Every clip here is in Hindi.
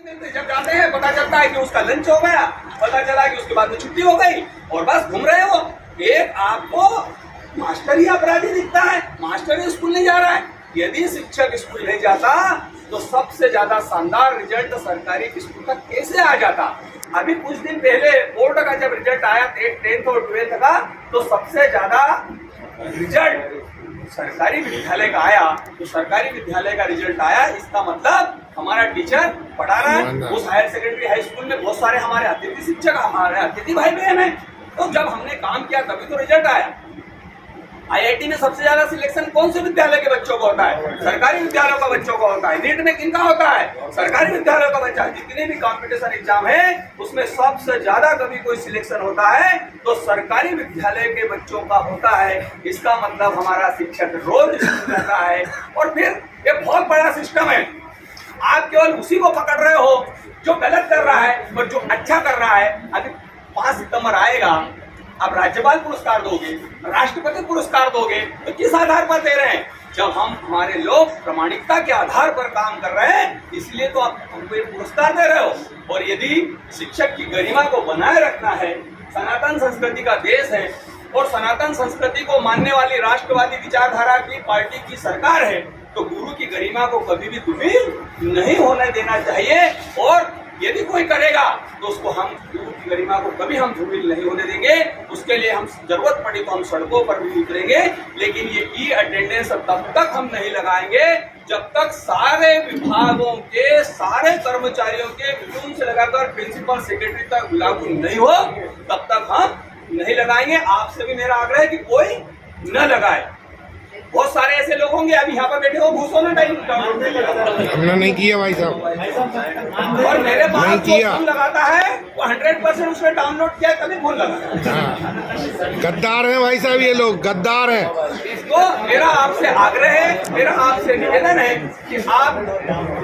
जब जाते हैं पता चलता है कि उसका लंच हो गया, पता चला कि उसके बाद में छुट्टी हो गई और बस घूम रहे हो। एक आपको मास्टर ही अपराधी दिखता है, मास्टर ही स्कूल नहीं जा रहा है। यदि शिक्षक स्कूल नहीं जाता तो सबसे ज्यादा शानदार रिजल्ट सरकारी स्कूल का कैसे आ जाता। अभी कुछ दिन पहले बोर्ड का जब रिजल्ट आया 10th और 12th का, तो सबसे ज्यादा रिजल्ट सरकारी विद्यालय का आया। तो सरकारी विद्यालय का रिजल्ट आया, इसका मतलब हमारा टीचर पढ़ा रहा है। उस हायर सेकेंडरी हाई स्कूल में बहुत सारे हमारे अतिथि शिक्षक, हमारे अतिथि भाई बहन हैं। तो जब हमने काम किया तभी तो रिजल्ट आया। IIT में सबसे ज्यादा सिलेक्शन कौन से विद्यालय के बच्चों को होता है? सरकारी विद्यालयों का बच्चों को होता है। नीट में किनका होता है? सरकारी विद्यालयों का बच्चा। जितने भी कंपटीशन एग्जाम है उसमें सबसे ज्यादा कभी कोई सिलेक्शन होता है तो सरकारी विद्यालय के बच्चों का होता है। इसका मतलब हमारा शिक्षक रोज स्कूल रहता है। और फिर ये बहुत बड़ा सिस्टम है, आप केवल उसी को पकड़ रहे हो जो गलत कर रहा है और जो अच्छा कर रहा है। अभी 5 सितंबर आएगा, आप राज्यपाल पुरस्कार दोगे, राष्ट्रपति पुरस्कार दोगे, तो किस आधार पर दे रहे हैं? जब हमारे लोग प्रामाणिकता के आधार पर काम कर रहे हैं, इसलिए तो आप हमको ये पुरस्कार दे रहे हो। और यदि शिक्षक की गरिमा को बनाए रखना है, सनातन संस्कृति का देश है और सनातन संस्कृति को मानने वाली राष्ट्रवादी विचारधारा की पार्टी की सरकार है, तो गुरु की गरिमा को कभी भी धूमिल नहीं होने देना चाहिए। और यदि कोई करेगा तो उसको हम गुरु की गरिमा को कभी हम धूमिल नहीं होने देंगे। उसके लिए हम जरूरत पड़ी तो हम सड़कों पर भी उतरेंगे, लेकिन ये ई अटेंडेंस तब तक हम नहीं लगाएंगे जब तक सारे विभागों के सारे कर्मचारियों के प्यून से लगाकर प्रिंसिपल सेक्रेटरी तक लागू नहीं हो, तब तक हम नहीं लगाएंगे। आपसे भी मेरा आग्रह है कि कोई न लगाए। बहुत सारे ऐसे लोग होंगे अभी यहाँ पर बैठे हो, घूसो ना टाइम हमने नहीं किया भाई साहब, और मेरे पास नहीं जो किया। फोन लगाता है वो 100% उसने डाउनलोड किया तभी फोन लगा। गद्दार हैं भाई साहब, ये लोग गद्दार हैं। इसको मेरा आपसे आग्रह है, मेरा आपसे निवेदन है कि आप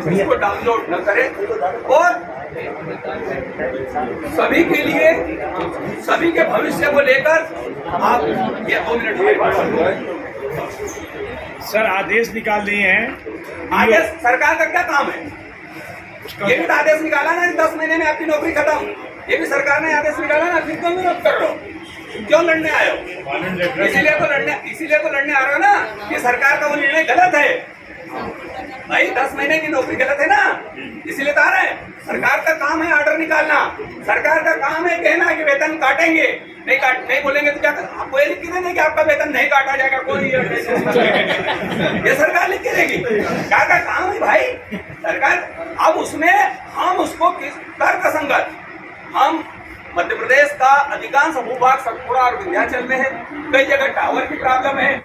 इसको डाउनलोड न करें और सभी के लिए, सभी के भविष्य को लेकर आप ये 2 मिनट सर आदेश निकाल दिए हैं। आदेश सरकार का क्या काम है? ये भी तो आदेश निकाला ना 10 महीने में आपकी नौकरी खत्म। ये भी सरकार ने आदेश निकाला ना, फिर क्यों विरोध कर रहे हो? क्यों लड़ने आए हो? इसीलिए तो लड़ने आ रहे हो ना कि सरकार का वो निर्णय गलत है। भाई 10 महीने की नौकरी गलत है ना, इसीलिए तो आ रहे हैं। सरकार का काम है ऑर्डर निकालना, सरकार का काम है कहना कि वेतन काटेंगे, नहीं बोलेंगे तो क्या आपको ये लिख के देंगे कि आपका वेतन नहीं काटा जाएगा, कोई ये सरकार लिख के देगी? क्या का काम है भाई सरकार? अब उसमें हम उसको किस तर्क संगत, हम मध्य प्रदेश का अधिकांश भूभाग सतपुड़ा और विंध्याचल में है, कई जगह टावर की प्रॉब्लम है।